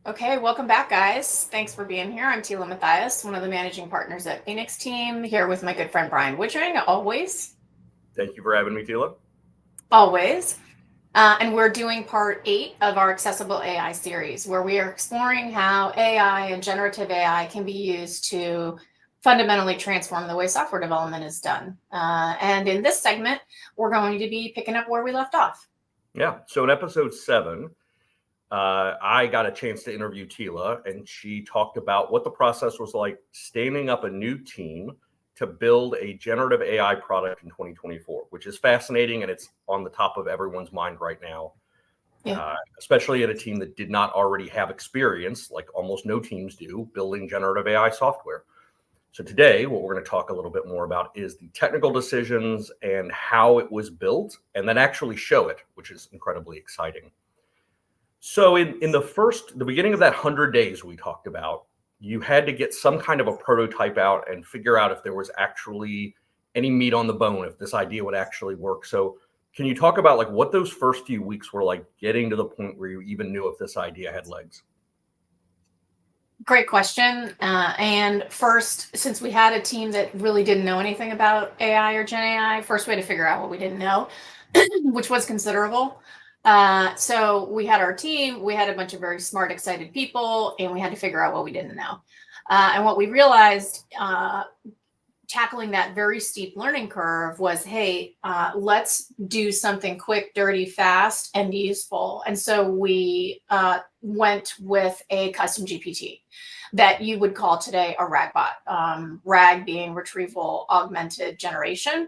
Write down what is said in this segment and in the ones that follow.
Okay, welcome back, guys. Thanks for being here. I'm Tela Mathias, one of the managing partners at Phoenix Team, here with my good friend Brian Woodring, always. Thank you for having me, Tela. Always. And we're doing part 8 of our Accessible AI series, where we are exploring how AI and generative AI can be used to fundamentally transform the way software development is done. And in this segment, we're going to be picking up where we left off. Yeah. So in episode 7, I got a chance to interview Tela, and she talked about what the process was like standing up a new team to build a generative AI product in 2024, which is fascinating, and it's on the top of everyone's mind right now, especially at a team that did not already have experience, like almost no teams do, building generative AI software. So today, what we're going to talk a little bit more about is the technical decisions and how it was built, and then actually show it, which is incredibly exciting. So in the beginning of that 100 days we talked about, you had to get some kind of a prototype out and figure out if there was actually any meat on the bone, if this idea would actually work. So can you talk about like what those first few weeks were like, getting to the point where you even knew if this idea had legs? Great question. And first, since we had a team that really didn't know anything about AI or Gen AI, first way to figure out what we didn't know, which was considerable. So we had our team, we had a bunch of very smart, excited people, and we had to figure out what we didn't know. And what we realized tackling that very steep learning curve was, hey, let's do something quick, dirty, fast, and useful. And so we went with a custom GPT that you would call today a RAG bot, RAG being retrieval augmented generation.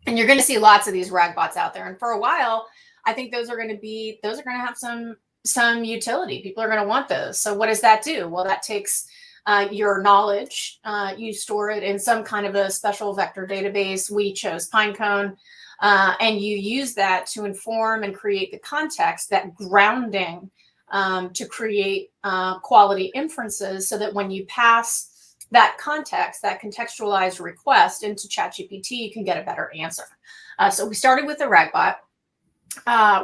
And you're going to see lots of these RAG bots out there. And for a while, I think those are going to have some utility. People are going to want those. So what does that do? Well, that takes your knowledge, you store it in some kind of a special vector database. We chose Pinecone, and you use that to inform and create the context, that grounding, to create quality inferences, so that when you pass that context, that contextualized request into ChatGPT, you can get a better answer. So we started with the RAGBot,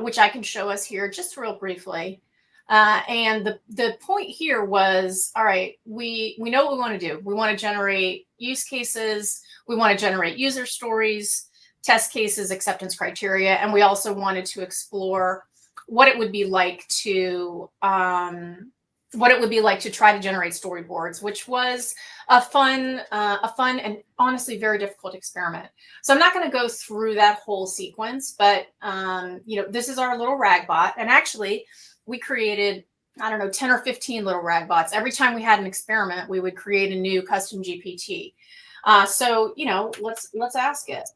which I can show us here just real briefly. And the point here was, all right, we know what we want to do. We want to generate use cases. We want to generate user stories, test cases, acceptance criteria. And we also wanted to explore what it would be like to try to generate storyboards, which was a fun and honestly very difficult experiment. So I'm not going to go through that whole sequence, but this is our little RAG bot, and actually we created, I don't know, 10 or 15 little RAG bots. Every time we had an experiment, we would create a new custom GPT. So let's ask it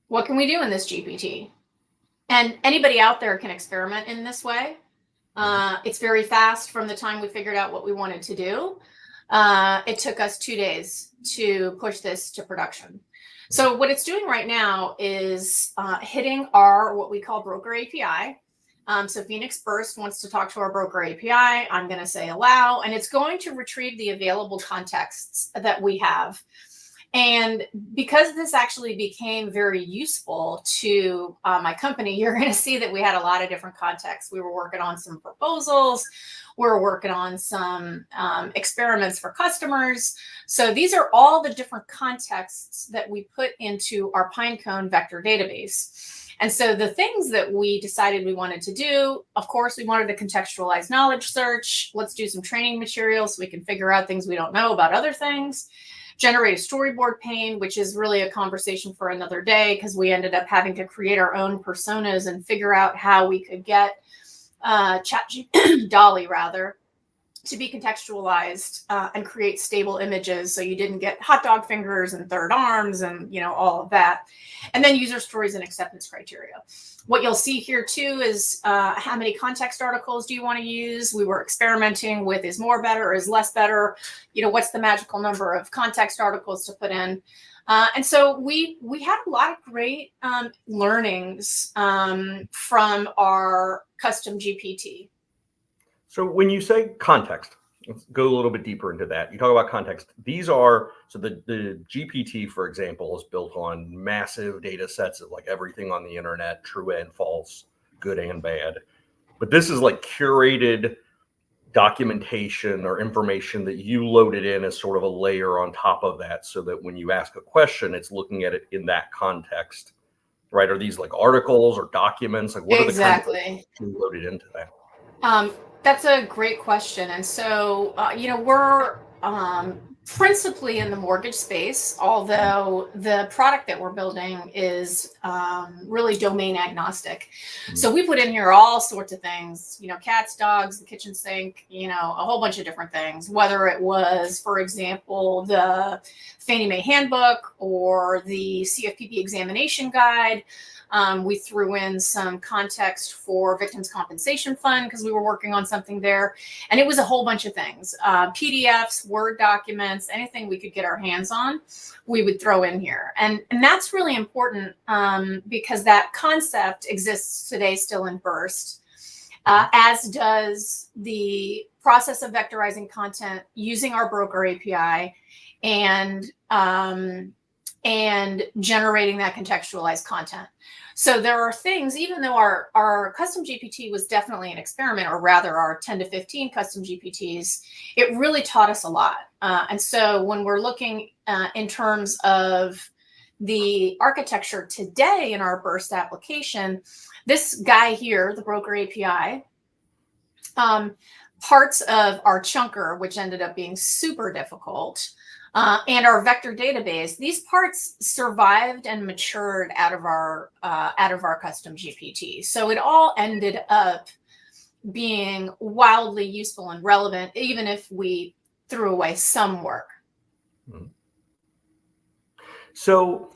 what can we do in this GPT? And anybody out there can experiment in this way. It's very fast from the time we figured out what we wanted to do. It took us 2 days to push this to production. So what it's doing right now is hitting our, what we call broker API. So Phoenix Burst wants to talk to our broker API. I'm going to say allow, and it's going to retrieve the available contexts that we have. And because this actually became very useful to my company, you're going to see that we had a lot of different contexts. We were working on some proposals. We were working on some experiments for customers. So these are all the different contexts that we put into our Pinecone vector database. And so the things that we decided we wanted to do, of course, we wanted to contextualize knowledge search. Let's do some training materials so we can figure out things we don't know about other things. Generate a storyboard pane, which is really a conversation for another day, because we ended up having to create our own personas and figure out how we could get Dolly rather to be contextualized and create stable images, so you didn't get hot dog fingers and third arms and all of that. And then user stories and acceptance criteria. What you'll see here too is how many context articles do you want to use? We were experimenting with, is more better or is less better? What's the magical number of context articles to put in? And so we had a lot of great learnings from our custom GPT. So when you say context, let's go a little bit deeper into that. You talk about context. These are, so the GPT, for example, is built on massive data sets of like everything on the internet, true and false. good and bad. But this is like curated documentation or information that you loaded in as sort of a layer on top of that, so that when you ask a question, it's looking at it in that context, right? Are these like articles or documents? Like what are the kinds of things you loaded into that? That's a great question. And so, we're principally in the mortgage space, although the product that we're building is really domain agnostic. So we put in here all sorts of things, cats, dogs, the kitchen sink, a whole bunch of different things, whether it was, for example, the Fannie Mae handbook or the CFPB examination guide. We threw in some context for Victims Compensation Fund because we were working on something there. And it was a whole bunch of things, PDFs, Word documents, anything we could get our hands on, we would throw in here. And that's really important because that concept exists today still in Burst, as does the process of vectorizing content using our broker API and generating that contextualized content. So there are things, even though our custom GPT was definitely an experiment, or rather our 10 to 15 custom GPTs, it really taught us a lot. And so when we're looking in terms of the architecture today in our Burst application, this guy here, the broker API, parts of our chunker, which ended up being super difficult, and our vector database, these parts survived and matured out of our custom GPT. So it all ended up being wildly useful and relevant, even if we threw away some work. So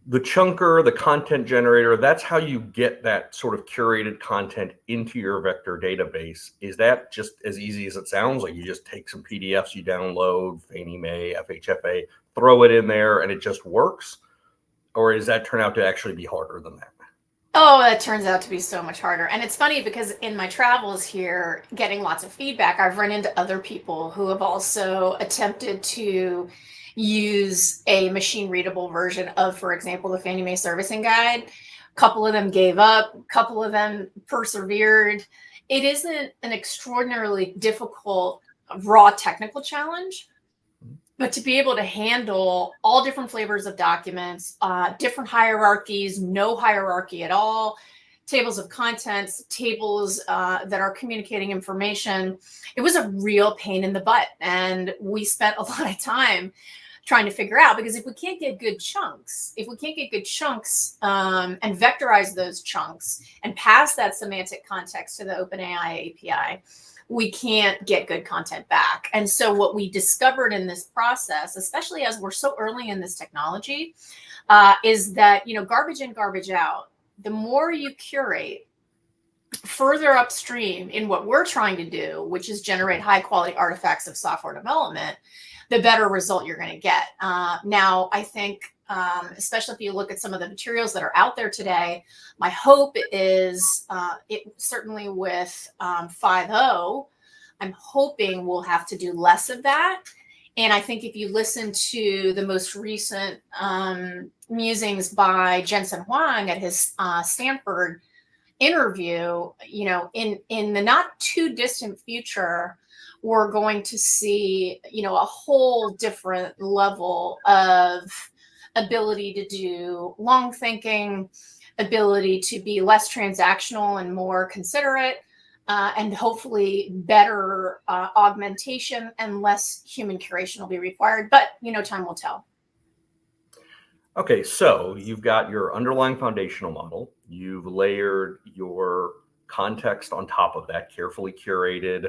the chunker, the content generator, that's how you get that sort of curated content into your vector database. Is that just as easy as it sounds? Like you just take some PDFs you download, Fannie Mae, FHFA, throw it in there and it just works? Or does that turn out to actually be harder than that? Oh, that turns out to be so much harder. And it's funny because in my travels here, getting lots of feedback, I've run into other people who have also attempted to use a machine readable version of, for example, the Fannie Mae servicing guide. A couple of them gave up, a couple of them persevered. It isn't an extraordinarily difficult raw technical challenge, but to be able to handle all different flavors of documents, different hierarchies, no hierarchy at all, tables of contents, tables that are communicating information, it was a real pain in the butt. And we spent a lot of time trying to figure out, because if we can't get good chunks, and vectorize those chunks and pass that semantic context to the OpenAI API, we can't get good content back. And so what we discovered in this process, especially as we're so early in this technology, is that, garbage in, garbage out. The more you curate further upstream in what we're trying to do, which is generate high quality artifacts of software development, the better result you're going to get. Now, I think, especially if you look at some of the materials that are out there today, my hope is, certainly with 5.0, I'm hoping we'll have to do less of that. And I think if you listen to the most recent musings by Jensen Huang at his Stanford interview, in the not too distant future, we're going to see, a whole different level of ability to do long thinking, ability to be less transactional and more considerate, and hopefully better augmentation and less human curation will be required. But, time will tell. Okay, so you've got your underlying foundational model. You've layered your context on top of that, carefully curated,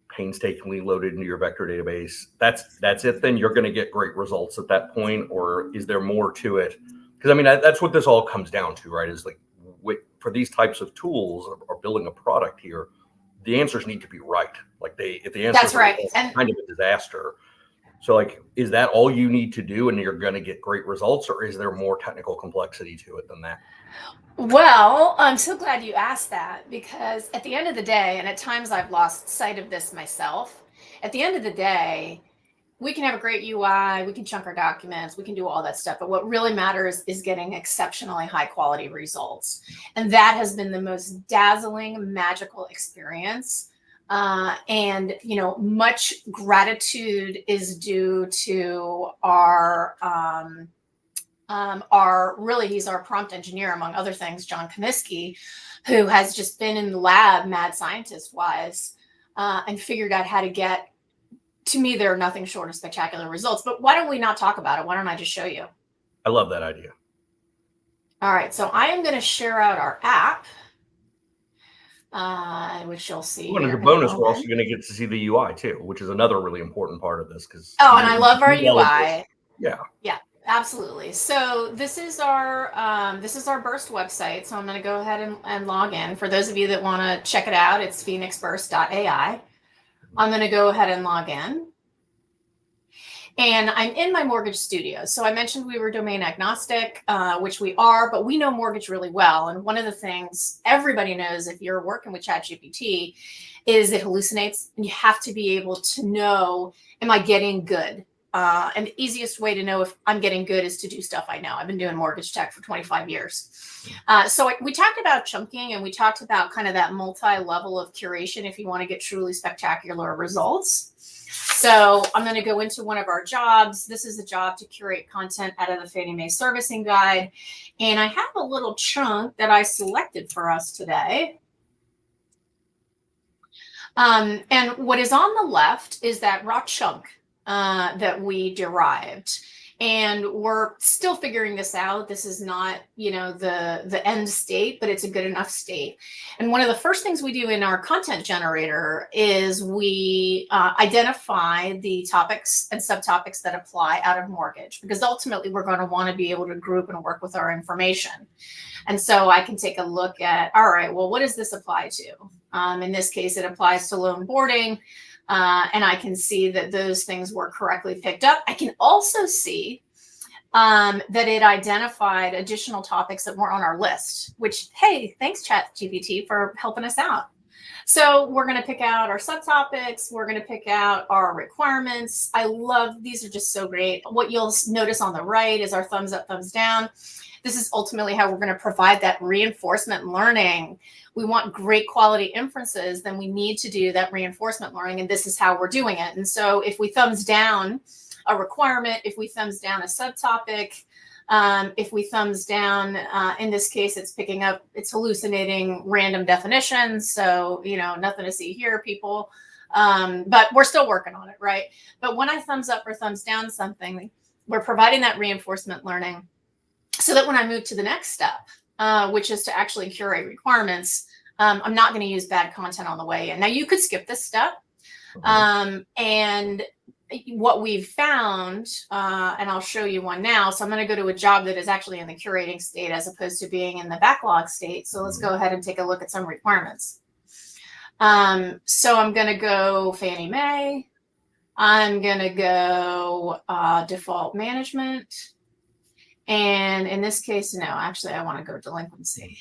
painstakingly loaded into your vector database. That's it. Then you're going to get great results at that point, or is there more to it? Because that's what this all comes down to, right? Is like for these types of tools or building a product here, the answers need to be right. Like if the answers are right, and kind of a disaster. So is that all you need to do and you're going to get great results, or is there more technical complexity to it than that? Well, I'm so glad you asked that, because at the end of the day, and at times I've lost sight of this myself, at the end of the day, we can have a great UI, we can chunk our documents, we can do all that stuff. But what really matters is getting exceptionally high quality results. And that has been the most dazzling, magical experience. And, you know, much gratitude is due to really, he's our prompt engineer, among other things, John Comiskey, who has just been in the lab, mad scientist wise, and figured out how to get, to me, there are nothing short of spectacular results. But why don't we not talk about it? Why don't I just show you? I love that idea. All right, so I am going to share out our app, which you'll see. And as a bonus, we're also going to get to see the UI too, which is another really important part of this. Because and I love our UI. Yeah. Absolutely. So this is our Burst website. So I'm going to go ahead and log in. For those of you that want to check it out, it's phoenixburst.ai. I'm going to go ahead and log in. And I'm in my mortgage studio. So I mentioned we were domain agnostic, which we are, but we know mortgage really well. And one of the things everybody knows if you're working with ChatGPT is it hallucinates, and you have to be able to know, am I getting good? And the easiest way to know if I'm getting good is to do stuff I know. I've been doing mortgage tech for 25 years. So we talked about chunking, and we talked about kind of that multi-level of curation if you want to get truly spectacular results. So I'm going to go into one of our jobs. This is a job to curate content out of the Fannie Mae Servicing Guide. And I have a little chunk that I selected for us today. And what is on the left is that raw chunk that we derived. And we're still figuring this out. This is not, you know, the end state, but it's a good enough state. And one of the first things we do in our content generator is we identify the topics and subtopics that apply out of mortgage, because ultimately we're going to want to be able to group and work with our information. And so I can take a look at, all right, well, what does this apply to? In this case, it applies to loan boarding. And I can see that those things were correctly picked up. I can also see that it identified additional topics that weren't on our list, which, hey, thanks ChatGPT for helping us out. So we're going to pick out our subtopics. We're going to pick out our requirements. I love, these are just so great. What you'll notice on the right is our thumbs up, thumbs down. This is ultimately how we're going to provide that reinforcement learning. We want great quality inferences, then we need to do that reinforcement learning, and this is how we're doing it. And so if we thumbs down a requirement, if we thumbs down a subtopic, if we thumbs down, in this case, it's picking up, it's hallucinating random definitions. So, you know, nothing to see here, people. But we're still working on it, right? But when I thumbs up or thumbs down something, we're providing that reinforcement learning so that when I move to the next step, which is to actually curate requirements, I'm not going to use bad content on the way in. Now, you could skip this step. And what we've found, and I'll show you one now. So I'm going to go to a job that is actually in the curating state as opposed to being in the backlog state. So let's go ahead and take a look at some requirements. So I'm going to go Fannie Mae. I'm going to go default management. And in this case, no, actually, I want to go delinquency.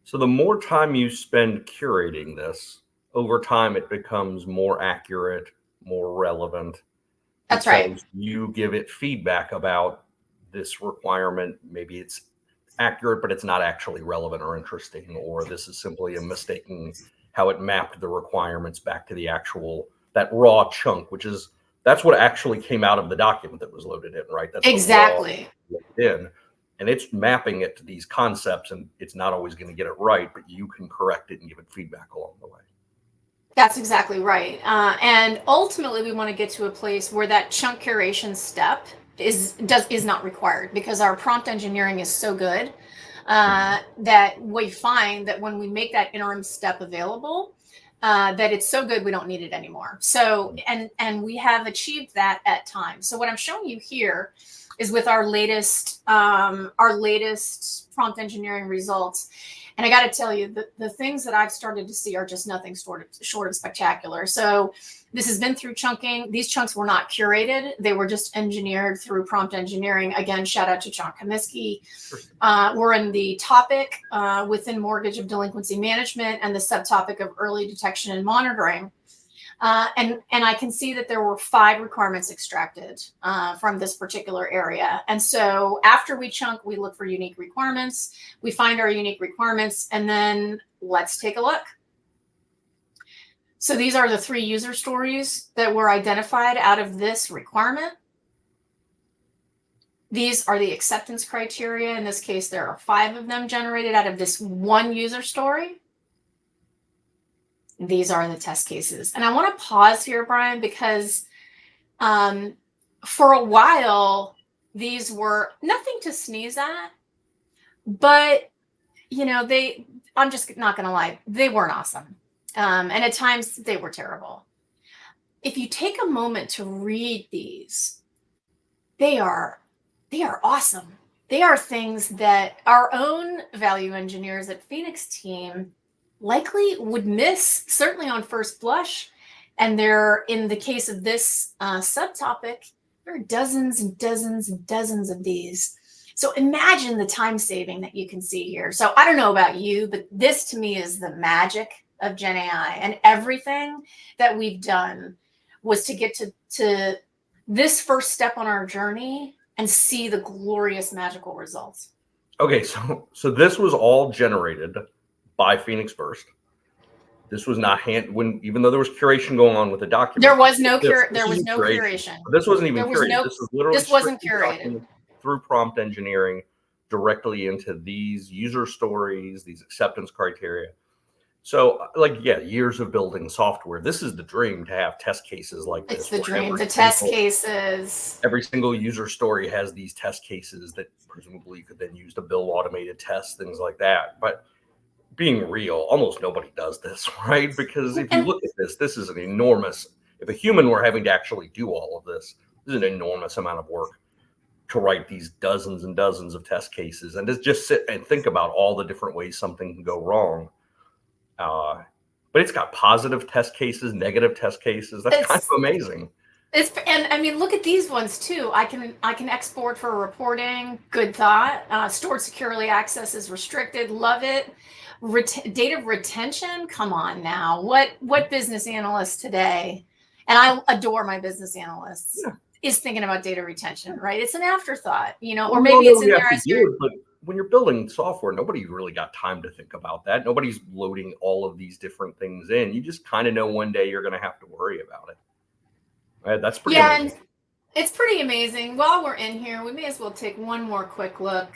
So the more time you spend curating this, over time, it becomes more accurate, more relevant. That's right. You give it feedback about this requirement. Maybe it's accurate, but it's not actually relevant or interesting, or this is simply a mistake in how it mapped the requirements back to the actual, that raw chunk, that's what actually came out of the document that was loaded in, right? That's exactly in, and it's mapping it to these concepts, and it's not always going to get it right, but you can correct it and give it feedback along the way. That's exactly right. And ultimately, we want to get to a place where that chunk curation step is not required, because our prompt engineering is so good that we find that when we make that interim step available, that it's so good we don't need it anymore. So, and we have achieved that at times. So what I'm showing you here is with our latest prompt engineering results. And I got to tell you, the things that I've started to see are just nothing short of spectacular. So this has been through chunking. These chunks were not curated. They were just engineered through prompt engineering. Again, shout out to John Comiskey. We're in the topic within mortgage of delinquency management and the subtopic of early detection and monitoring. And I can see that there were 5 requirements extracted from this particular area. And so after we chunk, we look for unique requirements. We find our unique requirements, and then let's take a look. So these are the 3 user stories that were identified out of this requirement. These are the acceptance criteria. In this case, there are 5 of them generated out of this 1 user story. These are the test cases. And I want to pause here, Brian, because for a while, these were nothing to sneeze at, but, you know, I'm just not going to lie, they weren't awesome. And at times they were terrible. If you take a moment to read these, they are awesome. They are things that our own value engineers at Phoenix team likely would miss, certainly on first blush. And in the case of this subtopic, there are dozens and dozens and dozens of these. So imagine the time saving that you can see here. So I don't know about you, but this to me is the magic of Gen AI. And everything that we've done was to get to this first step on our journey and see the glorious magical results. Okay, so this was all generated by Phoenix Burst. This was not even though there was curation going on with the document. There was no curation. This wasn't even curated. This was literally wasn't curated through prompt engineering directly into these user stories, these acceptance criteria. So, years of building software. This is the dream, to have test cases like this. It's the dream. The test cases. Every single user story has these test cases that presumably you could then use to build automated tests, things like that. But being real, almost nobody does this, right? Because if you look at this is an enormous, if a human were having to actually do all of this is an enormous amount of work to write these dozens and dozens of test cases and to just sit and think about all the different ways something can go wrong. But it's got positive test cases, negative test cases. That's kind of amazing. And I mean, look at these ones too. I can export for reporting. Good thought. Stored securely, access is restricted. Love it. Data retention. Come on now. What business analyst today, and I adore my business analysts, is thinking about data retention, right? It's an afterthought, or maybe it's in there as but when you're building software, nobody really got time to think about that. Nobody's loading all of these different things in. You just kind of know one day you're going to have to worry about it. Right? That's pretty amazing. And it's pretty amazing. While we're in here, we may as well take one more quick look.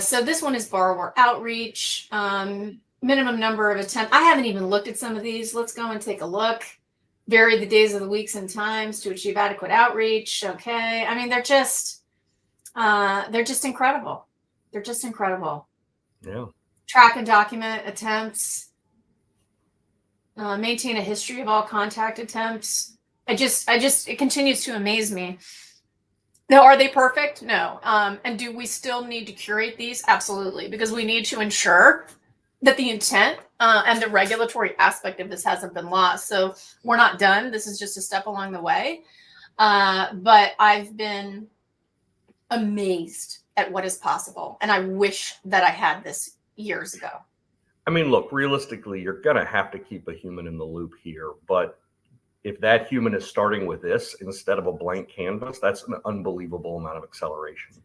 So this one is borrower outreach, minimum number of attempts. I haven't even looked at some of these. Let's go and take a look. Vary the days of the weeks and times to achieve adequate outreach. Okay. I mean, they're just incredible. They're just incredible. Yeah. Track and document attempts. Maintain a history of all contact attempts. It continues to amaze me. Now, are they perfect? No. And do we still need to curate these? Absolutely, because we need to ensure that the intent and the regulatory aspect of this hasn't been lost. So we're not done. This is just a step along the way. But I've been amazed at what is possible. And I wish that I had this years ago. I mean, look, realistically, you're going to have to keep a human in the loop here. But if that human is starting with this instead of a blank canvas, that's an unbelievable amount of acceleration.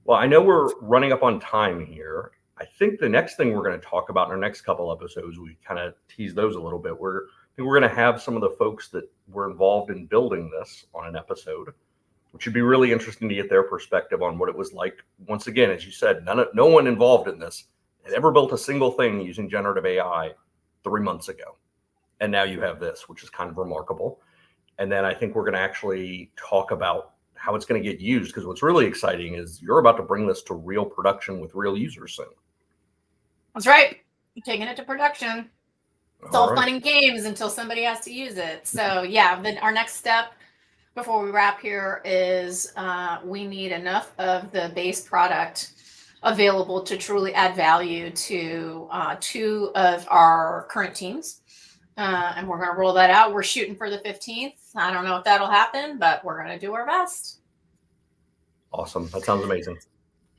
Well, I know we're running up on time here. I think the next thing we're going to talk about in our next couple episodes, we kind of tease those a little bit. I think we're going to have some of the folks that were involved in building this on an episode, which would be really interesting to get their perspective on what it was like. Once again, as you said, no one involved in this had ever built a single thing using generative AI 3 months ago. And now you have this, which is kind of remarkable. And then I think we're going to actually talk about how it's going to get used, because what's really exciting is you're about to bring this to real production with real users soon. That's right. You're taking it to production. It's all fun and games until somebody has to use it. So yeah, then our next step before we wrap here is we need enough of the base product available to truly add value to 2 of our current teams. And we're going to roll that out. We're shooting for the 15th. I don't know if that'll happen, but we're going to do our best. Awesome. That sounds amazing.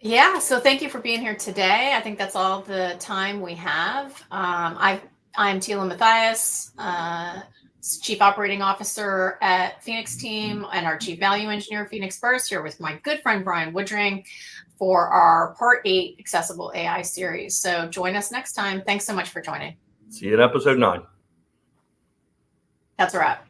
Yeah. So thank you for being here today. I think that's all the time we have. I'm Tela Mathias, Chief Operating Officer at Phoenix Team and our Chief Value Engineer, Phoenix Burst, here with my good friend Brian Woodring for our Part 8 Accessible AI series. So join us next time. Thanks so much for joining. See you in episode 9. That's a wrap.